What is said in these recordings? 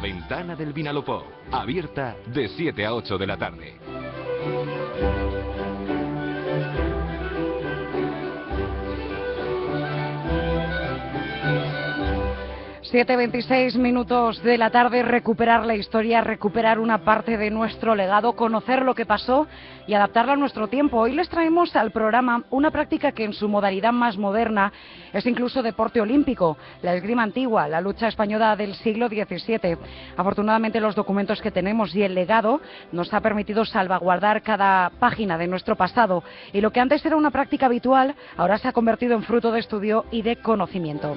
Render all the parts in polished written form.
ventana del Vinalopó, abierta de 7 a 8 de la tarde. 7:26 minutos de la tarde, recuperar la historia, recuperar una parte de nuestro legado, conocer lo que pasó y adaptarlo a nuestro tiempo. Hoy les traemos al programa una práctica que en su modalidad más moderna es incluso deporte olímpico, la esgrima antigua, la lucha española del siglo XVII. Afortunadamente los documentos que tenemos y el legado nos ha permitido salvaguardar cada página de nuestro pasado, y lo que antes era una práctica habitual ahora se ha convertido en fruto de estudio y de conocimiento.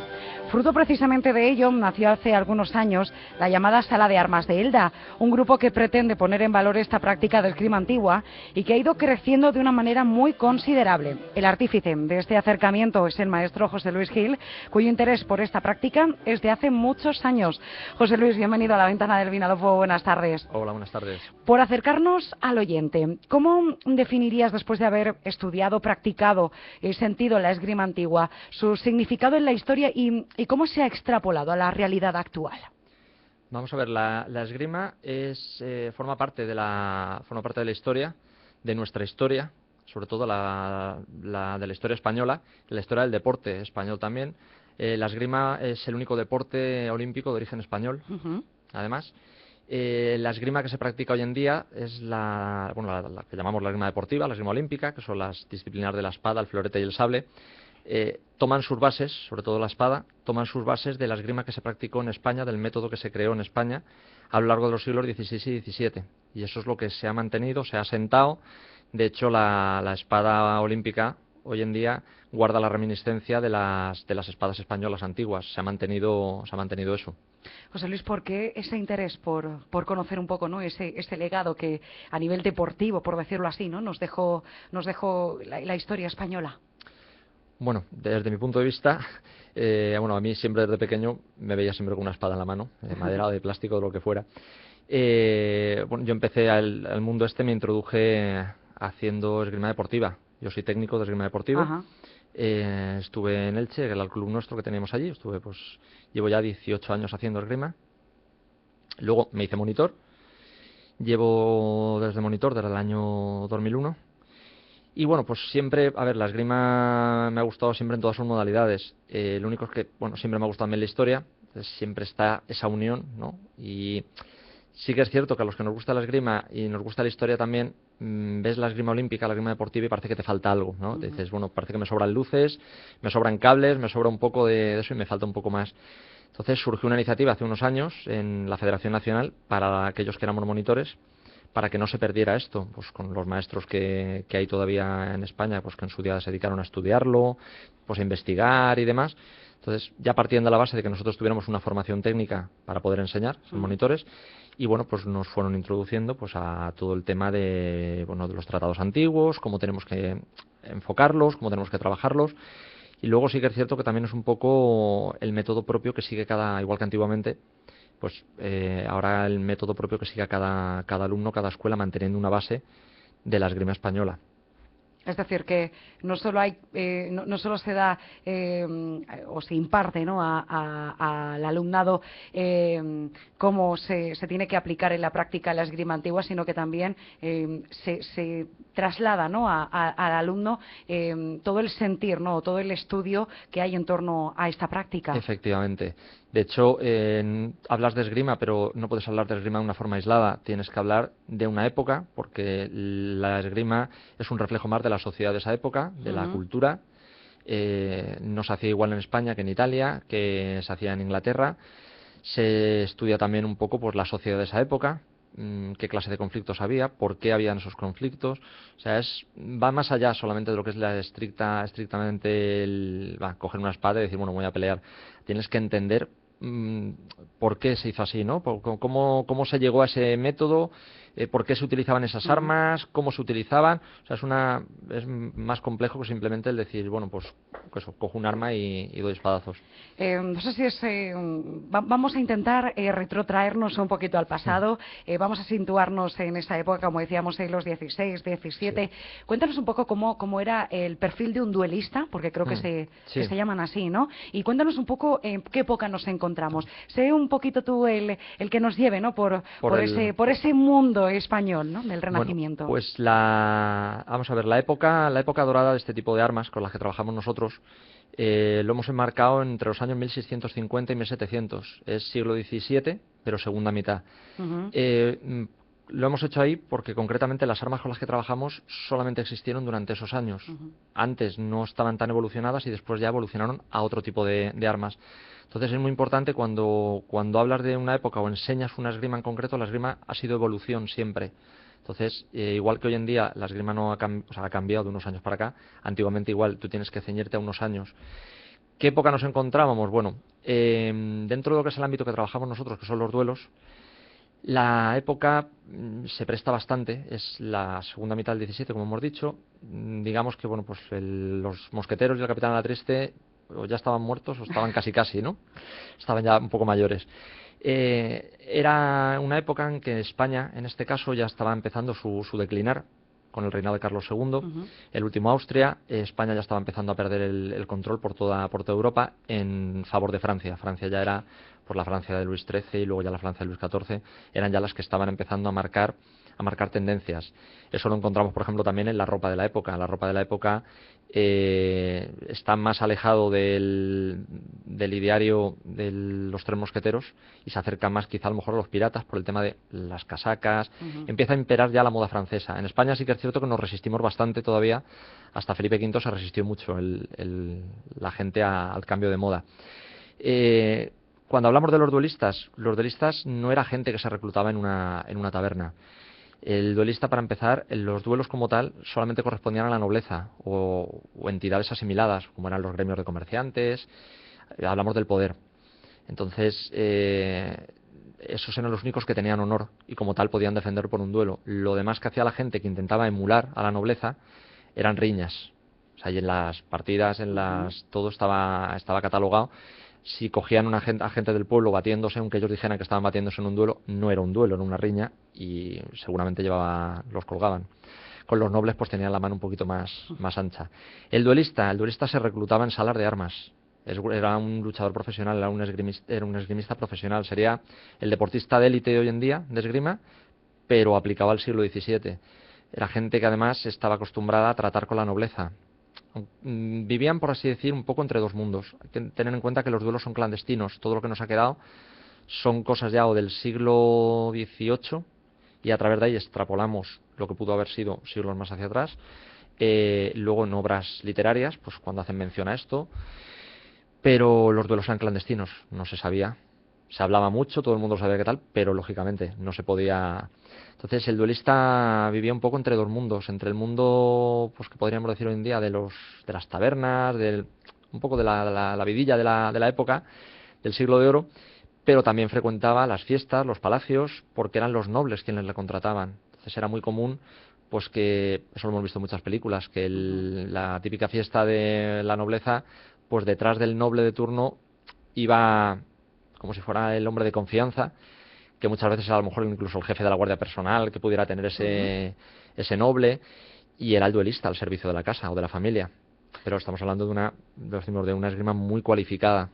Fruto precisamente de ello nació hace algunos años la llamada Sala de Armas de Elda, un grupo que pretende poner en valor esta práctica del esgrima antigua y que ha ido creciendo de una manera muy considerable. El artífice de este acercamiento es el maestro José Luis Gil, cuyo interés por esta práctica es de hace muchos años. José Luis, bienvenido a la ventana del Vinalopó, buenas tardes. Hola, buenas tardes. Por acercarnos al oyente, ¿cómo definirías, después de haber estudiado, practicado y sentido la esgrima antigua, su significado en la historia y cómo se ha extrapolado a la realidad actual? Vamos a ver, la esgrima forma parte de la historia, de nuestra historia, sobre todo de la historia española, la historia del deporte español también. La esgrima es el único deporte olímpico de origen español, además. La esgrima que se practica hoy en día es la que llamamos la esgrima deportiva, la esgrima olímpica, que son las disciplinas de la espada, el florete y el sable. Toman sus bases, sobre todo la espada, toman sus bases de la esgrima que se practicó en España, del método que se creó en España a lo largo de los siglos XVI y XVII. Y eso es lo que se ha mantenido, se ha asentado. De hecho, la espada olímpica hoy en día guarda la reminiscencia de las espadas españolas antiguas. Se ha mantenido eso. José Luis, ¿por qué ese interés por conocer un poco, ¿no?, ese legado que a nivel deportivo, por decirlo así, ¿no?, nos dejó la historia española? Bueno, desde mi punto de vista, a mí siempre desde pequeño me veía siempre con una espada en la mano, de madera o de plástico, de lo que fuera. Yo empecé al mundo me introduje haciendo esgrima deportiva. Yo soy técnico de esgrima deportivo. Estuve en Elche, que era el club nuestro que teníamos allí. Llevo ya 18 años haciendo esgrima. Luego me hice monitor. Llevo desde monitor desde el año 2001. Y bueno, pues siempre, la esgrima me ha gustado siempre en todas sus modalidades. Lo único es que, siempre me ha gustado también la historia. Entonces siempre está esa unión, ¿no? Y sí que es cierto que a los que nos gusta la esgrima y nos gusta la historia también, ves la esgrima olímpica, la esgrima deportiva y parece que te falta algo, ¿no? Te dices, parece que me sobran luces, me sobran cables, me sobra un poco de eso y me falta un poco más. Entonces surgió una iniciativa hace unos años en la Federación Nacional para aquellos que éramos monitores, para que no se perdiera esto, pues con los maestros que hay todavía en España, pues que en su día se dedicaron a estudiarlo, pues a investigar y demás. Entonces, ya partiendo de la base de que nosotros tuviéramos una formación técnica para poder enseñar, son monitores, y pues nos fueron introduciendo pues a todo el tema de los tratados antiguos, cómo tenemos que enfocarlos, cómo tenemos que trabajarlos. Y luego sí que es cierto que también es un poco el método propio que sigue igual que antiguamente, pues ahora el método propio que siga cada alumno, cada escuela, manteniendo una base de la esgrima española. Es decir, que no solo se da o se imparte, ¿no?, al alumnado cómo se tiene que aplicar en la práctica la esgrima antigua, sino que también se traslada, ¿no?, al alumno todo el sentir, ¿no?, todo el estudio que hay en torno a esta práctica. Efectivamente. De hecho, hablas de esgrima, pero no puedes hablar de esgrima de una forma aislada. Tienes que hablar de una época, porque la esgrima es un reflejo más de la sociedad de esa época, de la cultura. No se hacía igual en España que en Italia, que se hacía en Inglaterra. Se estudia también un poco pues la sociedad de esa época, qué clase de conflictos había, por qué habían esos conflictos. O sea, va más allá solamente de lo que es estrictamente coger una espada y decir, voy a pelear. Tienes que entender por qué se hizo así, ¿no? Cómo se llegó a ese método, por qué se utilizaban esas armas, cómo se utilizaban. O sea, es más complejo que simplemente el decir, bueno, pues eso, cojo un arma y doy espadazos. No sé si es... vamos a intentar retrotraernos un poquito al pasado. Vamos a situarnos en esa época, como decíamos, en los 16, 17. Sí. Cuéntanos un poco cómo era el perfil de un duelista, porque creo que se llaman así, ¿no? Y cuéntanos un poco en qué época nos encontramos. Sé un poquito tú el que nos lleve, ¿no? Por ese mundo español, ¿no? Del Renacimiento. Bueno, pues vamos a ver, la época dorada de este tipo de armas con las que trabajamos nosotros, lo hemos enmarcado entre los años 1650 y 1700. Es siglo XVII, pero segunda mitad. Lo hemos hecho ahí porque concretamente las armas con las que trabajamos solamente existieron durante esos años. Antes no estaban tan evolucionadas y después ya evolucionaron a otro tipo de armas. Entonces es muy importante cuando hablas de una época o enseñas una esgrima en concreto, la esgrima ha sido evolución siempre. Entonces, igual que hoy en día la esgrima no ha cambiado de unos años para acá, antiguamente igual tú tienes que ceñirte a unos años. ¿Qué época nos encontrábamos? Bueno, dentro de lo que es el ámbito que trabajamos nosotros, que son los duelos, la época se presta bastante, es la segunda mitad del 17, como hemos dicho. Digamos que bueno, pues los mosqueteros y el capitán Alatriste o ya estaban muertos o estaban casi, ¿no? Estaban ya un poco mayores. Era una época en que España, en este caso, ya estaba empezando su declinar con el reinado de Carlos II, el último Austria. España ya estaba empezando a perder el control por toda Europa en favor de Francia. Francia ya era, por la Francia de Luis XIII y luego ya la Francia de Luis XIV, eran ya las que estaban empezando a marcar tendencias. Eso lo encontramos, por ejemplo, también en la ropa de la época. La ropa de la época está más alejado del ideario de los tres mosqueteros y se acerca más quizá a lo mejor a los piratas por el tema de las casacas. Empieza a imperar ya la moda francesa. En España sí que es cierto que nos resistimos bastante todavía. Hasta Felipe V se resistió mucho la gente al cambio de moda. Cuando hablamos de los duelistas no era gente que se reclutaba en una taberna. El duelista, para empezar, los duelos como tal solamente correspondían a la nobleza o entidades asimiladas, como eran los gremios de comerciantes. Hablamos del poder. Entonces, esos eran los únicos que tenían honor y como tal podían defender por un duelo. Lo demás que hacía la gente que intentaba emular a la nobleza eran riñas. O sea, y en las partidas, todo estaba catalogado. Si cogían a gente del pueblo batiéndose, aunque ellos dijeran que estaban batiéndose en un duelo, no era un duelo, era una riña y seguramente los colgaban. Con los nobles pues tenían la mano un poquito más ancha. El duelista se reclutaba en salas de armas. Era un luchador profesional, era un esgrimista profesional. Sería el deportista de élite de hoy en día, de esgrima, pero aplicado al siglo XVII. Era gente que además estaba acostumbrada a tratar con la nobleza. Vivían, por así decir, un poco entre dos mundos. Hay que tener en cuenta que los duelos son clandestinos. Todo lo que nos ha quedado son cosas ya o del siglo XVIII y a través de ahí extrapolamos lo que pudo haber sido siglos más hacia atrás. Luego en obras literarias, pues cuando hacen mención a esto, pero los duelos eran clandestinos, no se sabía. Se hablaba mucho, todo el mundo sabía qué tal, pero lógicamente no se podía. Entonces el duelista vivía un poco entre dos mundos, entre el mundo, pues que podríamos decir hoy en día de las tabernas, un poco de la vidilla de la época, del siglo de oro, pero también frecuentaba las fiestas, los palacios, porque eran los nobles quienes le contrataban. Entonces era muy común, pues que, eso lo hemos visto en muchas películas, que la típica fiesta de la nobleza, pues detrás del noble de turno iba como si fuera el hombre de confianza, que muchas veces era a lo mejor incluso el jefe de la guardia personal que pudiera tener ese noble, y era el duelista al servicio de la casa o de la familia. Pero estamos hablando de una esgrima muy cualificada.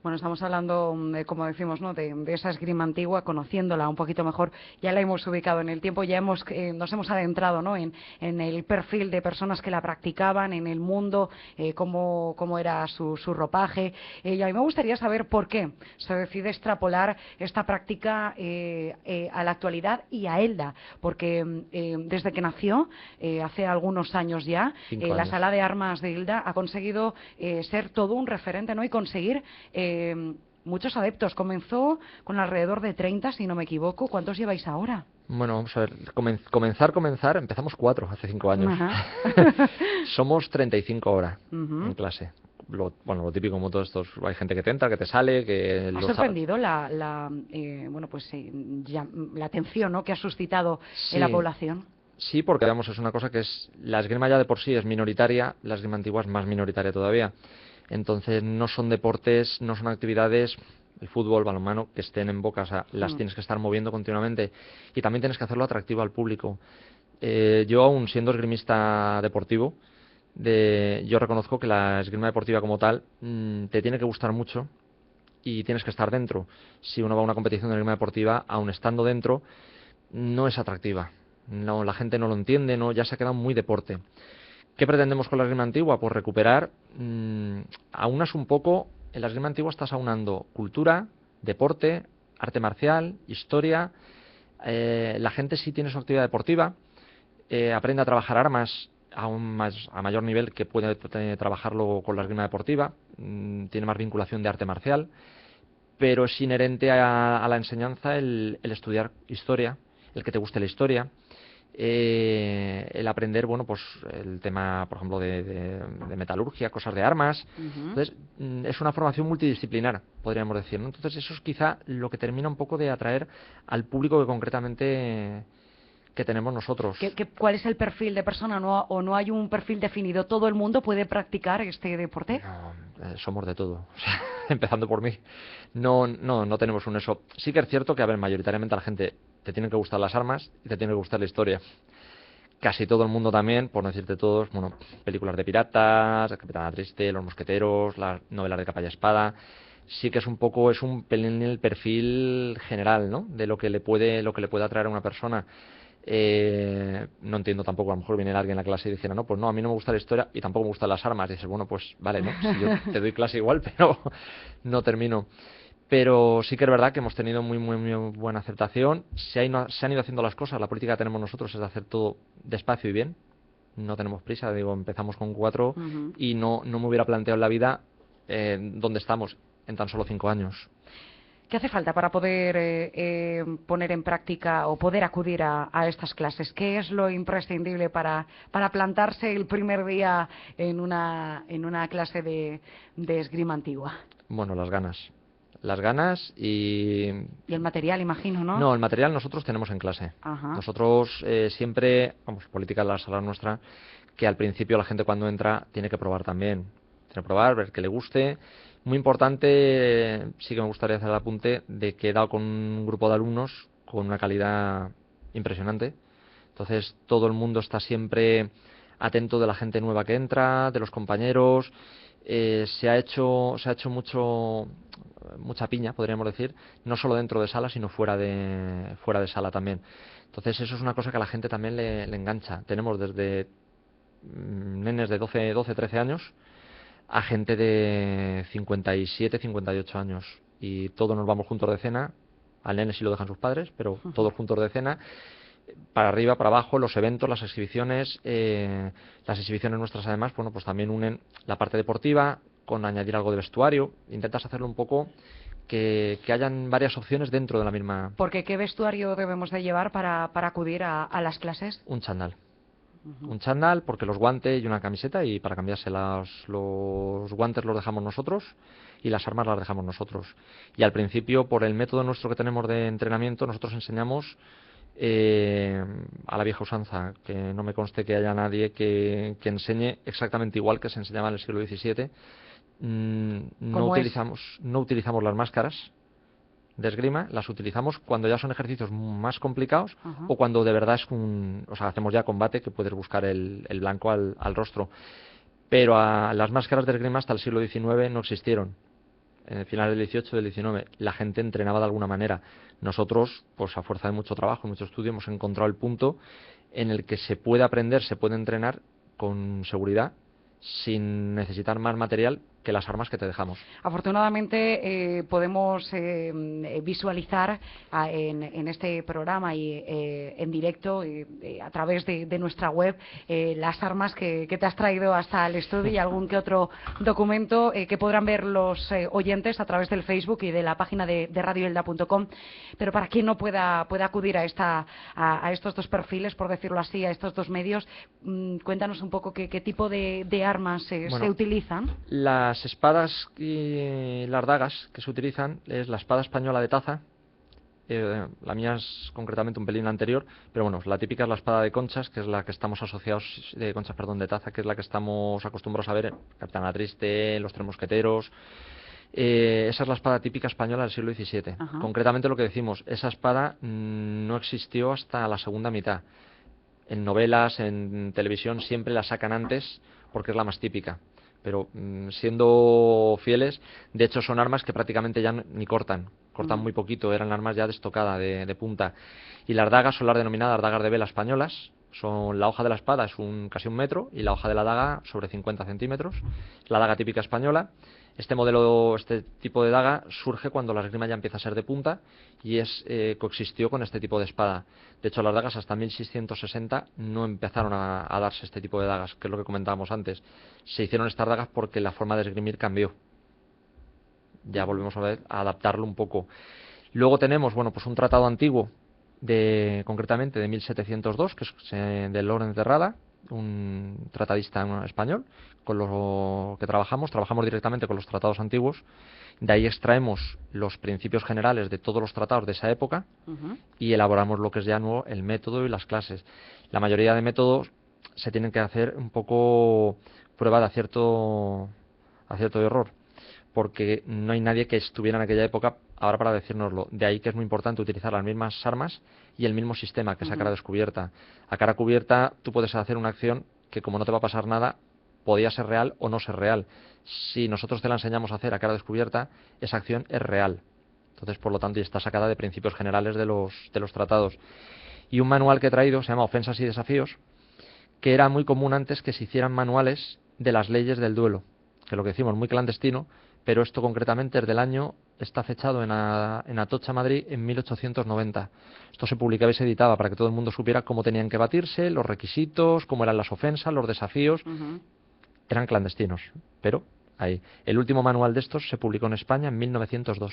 Bueno, estamos hablando, como decimos, ¿no? de esa esgrima antigua, conociéndola un poquito mejor. Ya la hemos ubicado en el tiempo, ya nos hemos adentrado, ¿no? en el perfil de personas que la practicaban, en el mundo, cómo era su ropaje. Y a mí me gustaría saber por qué se decide extrapolar esta práctica a la actualidad y a Elda, porque desde que nació, hace algunos años ya, la Sala de Armas de Elda ha conseguido ser todo un referente, ¿no? Y conseguir muchos adeptos. Comenzó con alrededor de 30, si no me equivoco. ¿Cuántos lleváis ahora? Bueno, vamos a ver. Comenzar. Empezamos 4 hace 5 años. Somos 35 ahora en clase. lo típico como todos estos, hay gente que te entra, que te sale, que... ¿Ha sorprendido la atención, ¿no?, que ha suscitado en la población? Sí, porque digamos, es una cosa que la esgrima ya de por sí es minoritaria, la esgrima antigua es más minoritaria todavía. Entonces no son deportes, no son actividades, el fútbol, balonmano, que estén en boca, o sea, las tienes que estar moviendo continuamente y también tienes que hacerlo atractivo al público. Yo, aún siendo esgrimista deportivo, yo reconozco que la esgrima deportiva como tal te tiene que gustar mucho y tienes que estar dentro. Si uno va a una competición de esgrima deportiva, aun estando dentro, no es atractiva. No, la gente no lo entiende, no, ya se ha quedado muy deporte. ¿Qué pretendemos con la esgrima antigua? Pues recuperar, aunas un poco, en la esgrima antigua estás aunando cultura, deporte, arte marcial, historia. La gente sí tiene su actividad deportiva, aprende a trabajar armas a mayor nivel que puede trabajarlo con la esgrima deportiva, tiene más vinculación de arte marcial, pero es inherente a la enseñanza el estudiar historia, el que te guste la historia, el aprender, bueno, pues el tema, por ejemplo, de metalurgia, cosas de armas. Entonces, es una formación multidisciplinar, podríamos decir, ¿no? Entonces, eso es quizá lo que termina un poco de atraer al público que concretamente que tenemos nosotros. ¿Cuál es el perfil de persona? ¿O no hay un perfil definido? ¿Todo el mundo puede practicar este deporte? No, somos de todo. Empezando por mí. No tenemos un eso. Sí que es cierto que, a ver, mayoritariamente a la gente te tienen que gustar las armas y te tiene que gustar la historia. Casi todo el mundo también, por no decirte todos, bueno, películas de piratas, El Capitán Triste, Los Mosqueteros, las novelas de capa y espada. Sí que es un pelín el perfil general, ¿no?, de lo que le puede atraer a una persona. No entiendo tampoco, a lo mejor viene alguien a la clase y dijera, no, pues no, a mí no me gusta la historia y tampoco me gustan las armas. Y dices, bueno, pues vale, ¿no? Si yo te doy clase igual, pero no termino. Pero sí que es verdad que hemos tenido muy buena aceptación. Se han ido haciendo las cosas. La política que tenemos nosotros es de hacer todo despacio y bien. No tenemos prisa. Digo, empezamos con 4 y no me hubiera planteado en la vida dónde estamos en tan solo 5 años. ¿Qué hace falta para poder poner en práctica o poder acudir a estas clases? ¿Qué es lo imprescindible para plantarse el primer día en una clase de esgrima antigua? Bueno, las ganas y el material, imagino, ¿no? No, el material nosotros tenemos en clase. Ajá. Nosotros siempre, política en la sala nuestra, que al principio la gente cuando entra tiene que probar también. Tiene que probar, ver que le guste. Muy importante, sí que me gustaría hacer el apunte de que he dado con un grupo de alumnos con una calidad impresionante. Entonces todo el mundo está siempre atento de la gente nueva que entra, de los compañeros. Se ha hecho mucha piña, podríamos decir, no solo dentro de sala, sino fuera de sala también. Entonces eso es una cosa que a la gente también le engancha. Tenemos desde nenes de 12, 13 años a gente de 57, 58 años. Y todos nos vamos juntos de cena. Al nene sí lo dejan sus padres, pero todos juntos de cena. Para arriba, para abajo, los eventos, las exhibiciones nuestras además, bueno, pues también unen la parte deportiva con añadir algo de vestuario. Intentas hacerlo un poco que hayan varias opciones dentro de la misma. Porque ¿qué vestuario debemos de llevar para acudir a las clases? Un chándal. Un chándal, porque los guantes y una camiseta, y para cambiarse los guantes los dejamos nosotros y las armas las dejamos nosotros. Y al principio, por el método nuestro que tenemos de entrenamiento, nosotros enseñamos a la vieja usanza, que no me conste que haya nadie que enseñe exactamente igual que se enseñaba en el siglo XVII. No utilizamos las máscaras de esgrima, las utilizamos cuando ya son ejercicios más complicados o cuando de verdad hacemos ya combate que puedes buscar el blanco al rostro. Pero las máscaras de esgrima hasta el siglo XIX no existieron. En el final del XVIII, del XIX, la gente entrenaba de alguna manera. Nosotros, pues a fuerza de mucho trabajo y mucho estudio, hemos encontrado el punto en el que se puede aprender, se puede entrenar con seguridad, sin necesitar más material que las armas que te dejamos. Afortunadamente podemos visualizar en este programa y en directo a través de nuestra web las armas que te has traído hasta el estudio y algún que otro documento que podrán ver los oyentes a través del Facebook y de la página de radioelda.com. Pero para quien no pueda acudir a estos dos perfiles, por decirlo así, a estos dos medios, cuéntanos un poco qué tipo de armas se utilizan. Las Las espadas y las dagas que se utilizan es la espada española de taza. La mía es concretamente un pelín anterior, pero bueno, la típica es la espada de conchas, que es la que estamos asociados, de conchas, perdón, de taza, que es la que estamos acostumbrados a ver en Capitana Triste, Los Tres Mosqueteros. Esa es la espada típica española del siglo XVII. Ajá. Concretamente lo que decimos, esa espada no existió hasta la segunda mitad. En novelas, en televisión, siempre la sacan antes porque es la más típica. Pero siendo fieles, de hecho son armas que prácticamente ya ni cortan muy poquito, eran armas ya de estocada, de punta. Y las dagas son las denominadas dagas de vela españolas. La hoja de la espada es casi 1 metro y la hoja de la daga sobre 50 centímetros. La daga típica española. Este tipo de daga surge cuando la esgrima ya empieza a ser de punta y coexistió con este tipo de espada. De hecho, las dagas hasta 1660 no empezaron a darse este tipo de dagas, que es lo que comentábamos antes. Se hicieron estas dagas porque la forma de esgrimir cambió. Ya volvemos a adaptarlo un poco. Luego tenemos, bueno, pues un tratado antiguo, concretamente de 1702, que es de Lorenz de Rada, un tratadista español, con lo que trabajamos directamente con los tratados antiguos. De ahí extraemos los principios generales de todos los tratados de esa época y elaboramos lo que es ya nuevo, el método y las clases. La mayoría de métodos se tienen que hacer un poco prueba de acierto y error, porque no hay nadie que estuviera en aquella época ahora para decírnoslo. De ahí que es muy importante utilizar las mismas armas y el mismo sistema, que es a cara descubierta. A cara cubierta tú puedes hacer una acción que, como no te va a pasar nada, podía ser real o no ser real. Si nosotros te la enseñamos a hacer a cara descubierta, esa acción es real. Entonces, por lo tanto, y está sacada de principios generales de los tratados. Y un manual que he traído se llama Ofensas y Desafíos, que era muy común antes que se hicieran manuales de las leyes del duelo, que lo que decimos, muy clandestino, pero esto concretamente es del año, está fechado en Atocha, Madrid, en 1890. Esto se publicaba y se editaba para que todo el mundo supiera cómo tenían que batirse, los requisitos, cómo eran las ofensas, los desafíos. Eran clandestinos, pero ahí. El último manual de estos se publicó en España en 1902.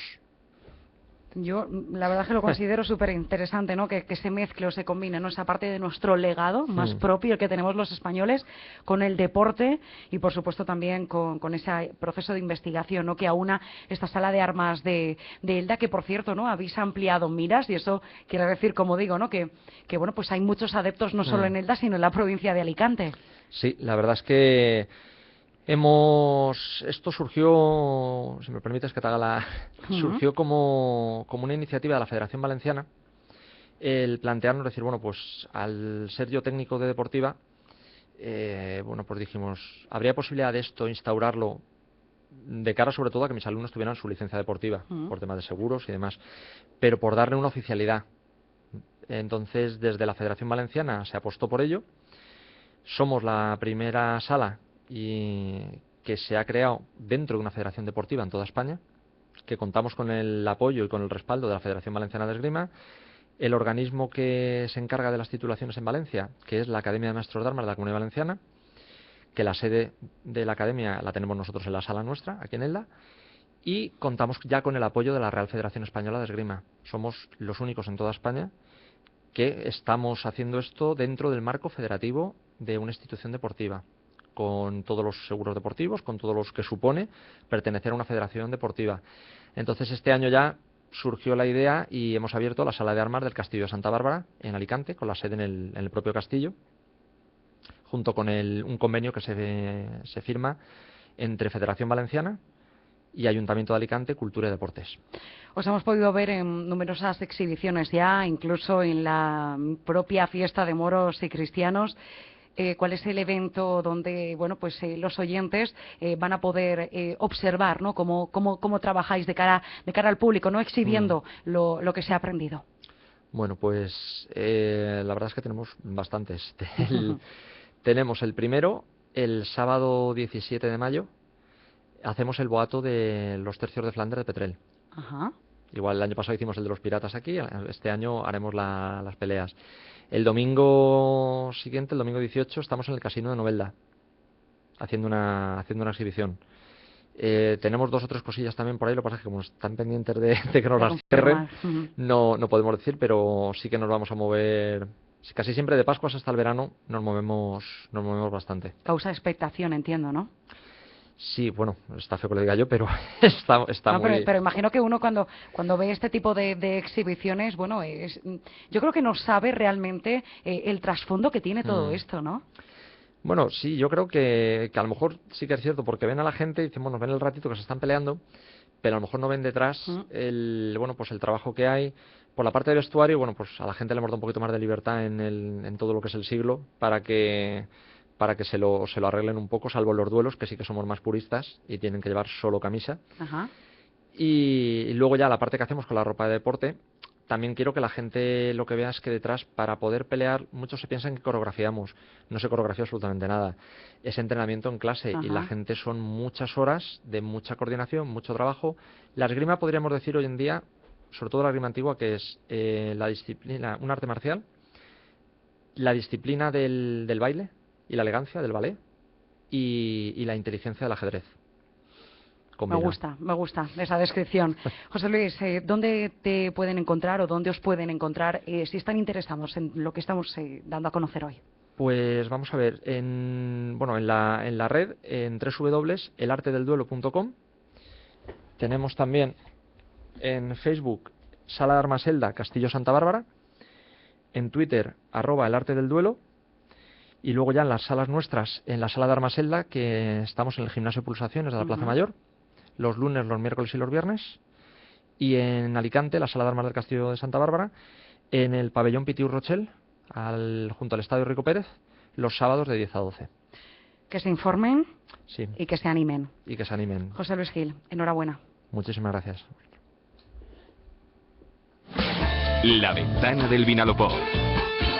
Yo, la verdad, que lo considero súper interesante, ¿no? Que se mezcle o se combine, ¿no? Esa parte de nuestro legado más propio, el que tenemos los españoles, con el deporte y, por supuesto, también con ese proceso de investigación, ¿no? Que aúna esta sala de armas de Elda, que, por cierto, ¿no? Habéis ampliado miras y eso quiere decir, como digo, ¿no? Que bueno, pues hay muchos adeptos no solo en Elda, sino en la provincia de Alicante. Sí, la verdad es que esto surgió, si me permites que te haga surgió como una iniciativa de la Federación Valenciana, el plantearnos decir, bueno, pues al ser yo técnico de deportiva, bueno, pues dijimos, ¿habría posibilidad de esto instaurarlo de cara sobre todo a que mis alumnos tuvieran su licencia deportiva, por temas de seguros y demás, pero por darle una oficialidad? Entonces, desde la Federación Valenciana se apostó por ello. Somos la primera sala que se ha creado dentro de una federación deportiva en toda España, que contamos con el apoyo y con el respaldo de la Federación Valenciana de Esgrima, el organismo que se encarga de las titulaciones en Valencia, que es la Academia de Maestros de Armas de la Comunidad Valenciana, que la sede de la academia la tenemos nosotros en la sala nuestra, aquí en Elda, y contamos ya con el apoyo de la Real Federación Española de Esgrima. Somos los únicos en toda España que estamos haciendo esto dentro del marco federativo de una institución deportiva, con todos los seguros deportivos, con todos los que supone pertenecer a una federación deportiva. Entonces, este año ya surgió la idea y hemos abierto la sala de armas del Castillo de Santa Bárbara, en Alicante, con la sede en el propio castillo, junto con un convenio que se firma entre Federación Valenciana y Ayuntamiento de Alicante, Cultura y Deportes. Os hemos podido ver en numerosas exhibiciones ya, incluso en la propia fiesta de moros y cristianos. ¿Cuál es el evento donde, bueno, pues los oyentes van a poder observar, ¿no? cómo trabajáis de cara al público, no exhibiendo lo que se ha aprendido? Bueno, pues la verdad es que tenemos bastantes. Tenemos el primero, el sábado 17 de mayo, hacemos el boato de los tercios de Flandes de Petrel. Ajá. Igual el año pasado hicimos el de los piratas aquí, este año haremos las peleas. El domingo siguiente, el domingo 18, estamos en el Casino de Novelda, haciendo una exhibición. Tenemos 2 o 3 cosillas también por ahí, lo que pasa es que como están pendientes de que nos las cierren, no podemos decir, pero sí que nos vamos a mover. Casi siempre de Pascuas hasta el verano nos movemos bastante. Causa expectación, entiendo, ¿no? Sí, bueno, está feo que lo diga yo, pero está No, muy... pero imagino que uno cuando ve este tipo de exhibiciones, bueno, yo creo que no sabe realmente el trasfondo que tiene todo esto, ¿no? Bueno, sí, yo creo que a lo mejor sí que es cierto, porque ven a la gente y dicen, bueno, ven el ratito que se están peleando, pero a lo mejor no ven detrás bueno, pues el trabajo que hay. Por la parte de vestuario, bueno, pues a la gente le hemos dado un poquito más de libertad en todo lo que es el siglo para que se lo arreglen un poco, salvo los duelos, que sí que somos más puristas y tienen que llevar solo camisa. Ajá. Y luego ya la parte que hacemos con la ropa de deporte, también quiero que la gente lo que vea es que detrás, para poder pelear, muchos se piensan que coreografiamos. No se coreografía absolutamente nada. Es entrenamiento en clase y la gente son muchas horas de mucha coordinación, mucho trabajo. La esgrima, podríamos decir hoy en día, sobre todo la esgrima antigua, que es la disciplina, un arte marcial, la disciplina del baile y la elegancia del ballet y la inteligencia del ajedrez. Me gusta esa descripción. José Luis, ¿dónde te pueden encontrar o dónde os pueden encontrar si están interesados en lo que estamos dando a conocer hoy? Pues vamos a ver, en la red, en www.elartedelduelo.com. Tenemos también en Facebook Sala de Armas Elda, Castillo Santa Bárbara. En Twitter, @elartedelduelo. Y luego ya en las salas nuestras, en la Sala de Armas Elda, que estamos en el Gimnasio Pulsaciones de la Plaza Mayor, los lunes, los miércoles y los viernes. Y en Alicante, la Sala de Armas del Castillo de Santa Bárbara, en el Pabellón Pitiu Rochel, junto al Estadio Rico Pérez, los sábados de 10 a 12. Que se informen Sí. y que se animen. Y que se animen. José Luis Gil, enhorabuena. Muchísimas gracias. La ventana del Vinalopó.